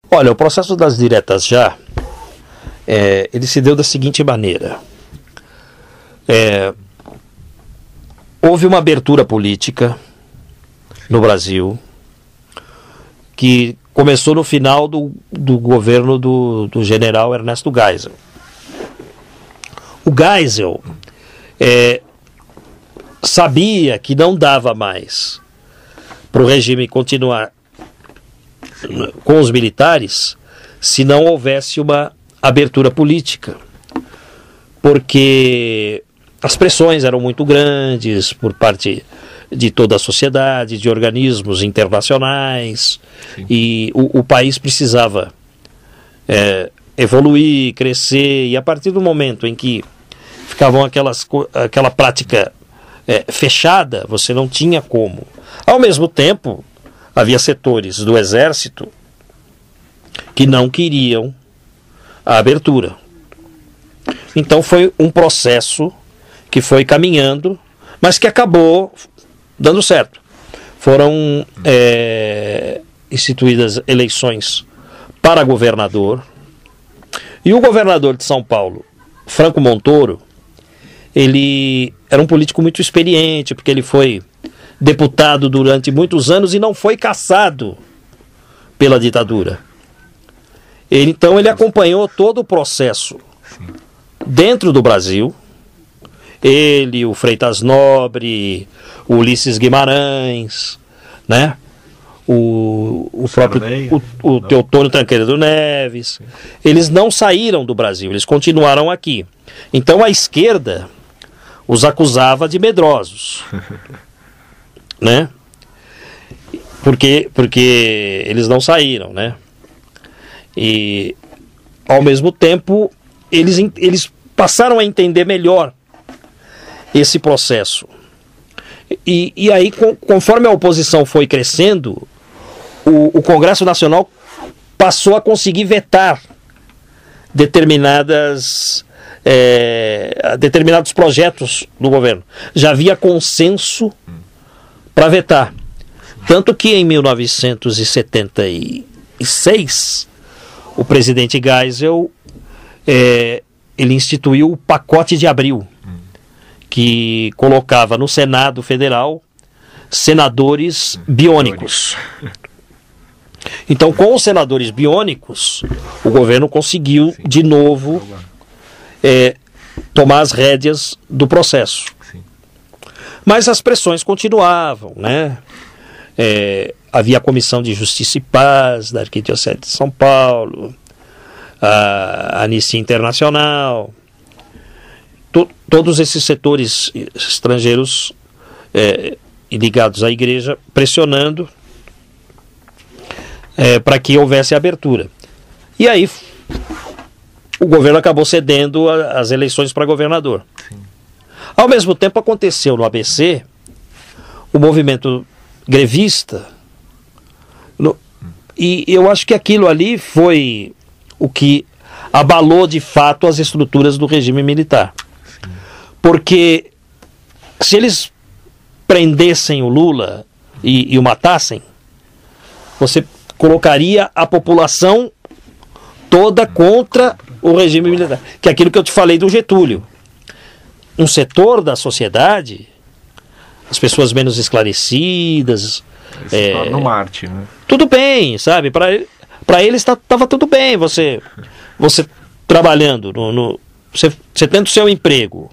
Olha, o processo das diretas já, ele se deu da seguinte maneira. Houve uma abertura política no Brasil que começou no final do governo do general Ernesto Geisel. O Geisel sabia que não dava mais para o regime continuar com os militares se não houvesse uma abertura política, porque as pressões eram muito grandes por parte de toda a sociedade, de organismos internacionais. Sim. E o país precisava evoluir, crescer, e a partir do momento em que ficavam aquela prática fechada, você não tinha como. Ao mesmo tempo, havia setores do exército que não queriam a abertura. Então foi um processo que foi caminhando, mas que acabou dando certo. Foram instituídas eleições para governador, e o governador de São Paulo, Franco Montoro, ele era um político muito experiente, porque ele foi deputado durante muitos anos e não foi cassado pela ditadura. Então ele acompanhou todo o processo dentro do Brasil. Ele, o Freitas Nobre, o Ulisses Guimarães, né? O próprio Teotônio Tancredo Neves. Eles não saíram do Brasil, eles continuaram aqui. Então a esquerda os acusava de medrosos, né? Porque eles não saíram, né? E ao mesmo tempo eles passaram a entender melhor esse processo. E aí, conforme a oposição foi crescendo, o Congresso Nacional passou a conseguir vetar determinados projetos do governo. Já havia consenso para vetar. Tanto que em 1976, o presidente Geisel ele instituiu o Pacote de Abril, que colocava no Senado Federal senadores biônicos. Então, com os senadores biônicos, o governo conseguiu de novo tomar as rédeas do processo. Mas as pressões continuavam, né? Havia a Comissão de Justiça e Paz da Arquidiocese de São Paulo, a Anistia Internacional, todos esses setores estrangeiros ligados à igreja pressionando para que houvesse abertura. E aí o governo acabou cedendo as eleições para governador. Sim. Ao mesmo tempo aconteceu no ABC o movimento grevista, e eu acho que aquilo ali foi o que abalou de fato as estruturas do regime militar. Sim. Porque se eles prendessem o Lula e o matassem, você colocaria a população toda contra o regime militar, que é aquilo que eu te falei do Getúlio. Um setor da sociedade, as pessoas menos esclarecidas, se torna um Marte, né? Tudo bem, sabe? Para eles estava tudo bem, você trabalhando, você tendo seu emprego,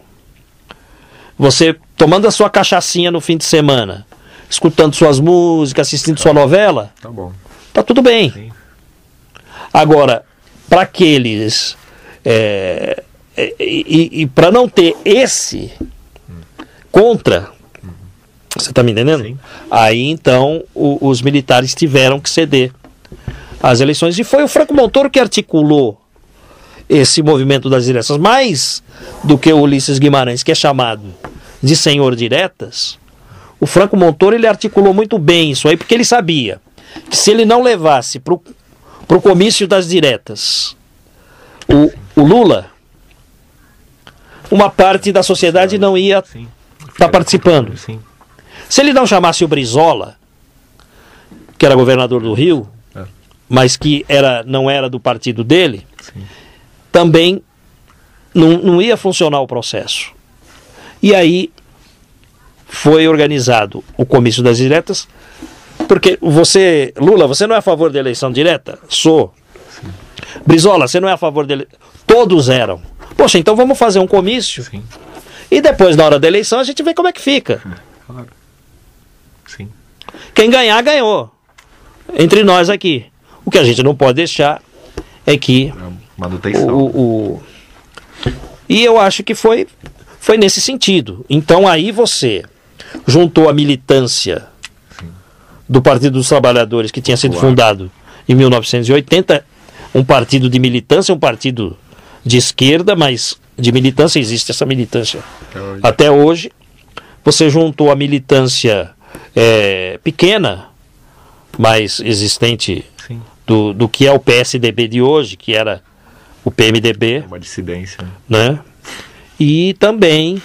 você tomando a sua cachaçinha no fim de semana, escutando suas músicas, assistindo sua novela, tá bom. Tá tudo bem. Sim. Agora, para aqueles e para não ter esse contra, você está me entendendo? Sim. Aí então os militares tiveram que ceder às eleições, e foi o Franco Montoro que articulou esse movimento das diretas, mais do que o Ulisses Guimarães, que é chamado de senhor diretas. O Franco Montoro, ele articulou muito bem isso aí, porque ele sabia que se ele não levasse para o comício das diretas o Lula, uma parte da sociedade não ia estar participando. Sim. Se ele não chamasse o Brizola, que era governador do Rio, mas que não era do partido dele, Sim. também não ia funcionar o processo. E aí foi organizado o comício das diretas, porque Lula, você não é a favor da eleição direta? Sou. Sim. Brizola, você não é a favor dele? Todos eram. Poxa, então vamos fazer um comício. Sim. E depois, na hora da eleição, a gente vê como é que fica. Claro. Sim. Quem ganhar, ganhou. Entre nós aqui. O que a gente não pode deixar é que manutenção. E eu acho que foi nesse sentido. Então aí você juntou a militância do Partido dos Trabalhadores, que tinha sido fundado em 1980, um partido de militância, um partido de esquerda, mas de militância, existe essa militância até hoje. Você juntou a militância pequena, mas existente, do que é o PSDB de hoje, que era o PMDB. Uma dissidência. Né? E também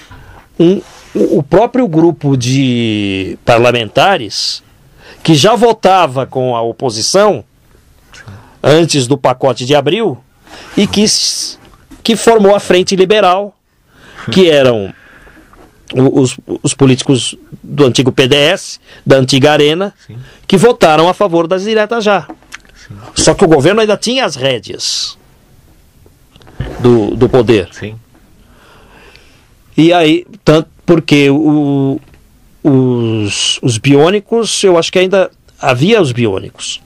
o próprio grupo de parlamentares que já votava com a oposição antes do pacote de abril e que formou a Frente Liberal, que eram os políticos do antigo PDS, da antiga Arena, que votaram a favor das diretas já. Só que o governo ainda tinha as rédeas do poder. Sim. E aí, tanto porque os biônicos, eu acho que ainda havia os biônicos.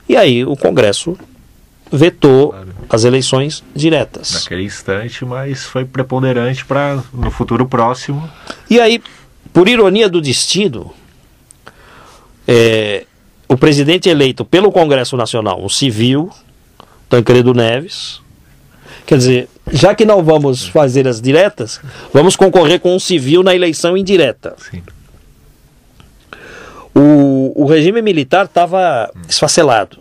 E aí o Congresso vetou as eleições diretas. Naquele instante, mas foi preponderante para no futuro próximo. E aí, por ironia do destino, o presidente eleito pelo Congresso Nacional, um civil, Tancredo Neves, quer dizer, já que não vamos fazer as diretas, vamos concorrer com um civil na eleição indireta. Sim. O regime militar estava esfacelado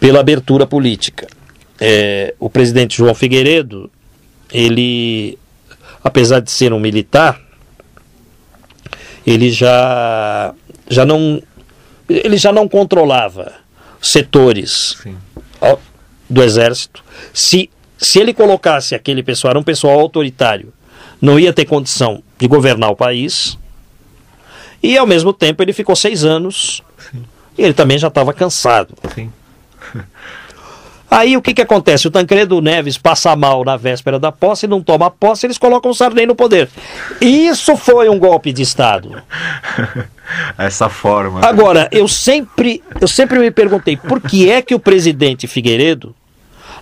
pela abertura política. O presidente João Figueiredo, ele, apesar de ser um militar, ele já não controlava setores do exército. Se ele colocasse aquele pessoal, era um pessoal autoritário, não ia ter condição de governar o país. E ao mesmo tempo ele ficou 6 anos. Sim. E ele também já estava cansado. Sim. Aí o que acontece? O Tancredo Neves passa mal na véspera da posse, não toma posse, eles colocam o Sarney no poder. Isso foi um golpe de Estado. Essa forma. Agora, eu sempre me perguntei por que é que o presidente Figueiredo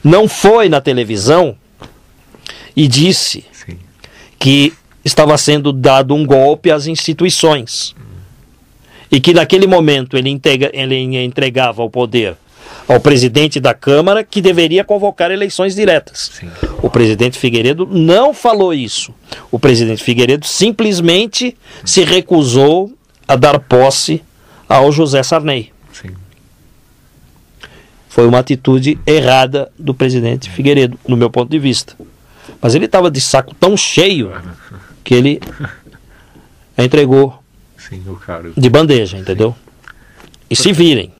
não foi na televisão e disse que estava sendo dado um golpe às instituições e que naquele momento ele entregava o poder ao presidente da Câmara, que deveria convocar eleições diretas. Sim. O presidente Figueiredo não falou isso. O presidente Figueiredo simplesmente se recusou a dar posse ao José Sarney. Sim. Foi uma atitude errada do presidente Figueiredo, no meu ponto de vista. Mas ele estava de saco tão cheio que ele entregou o cargo de bandeja, entendeu? E se virem.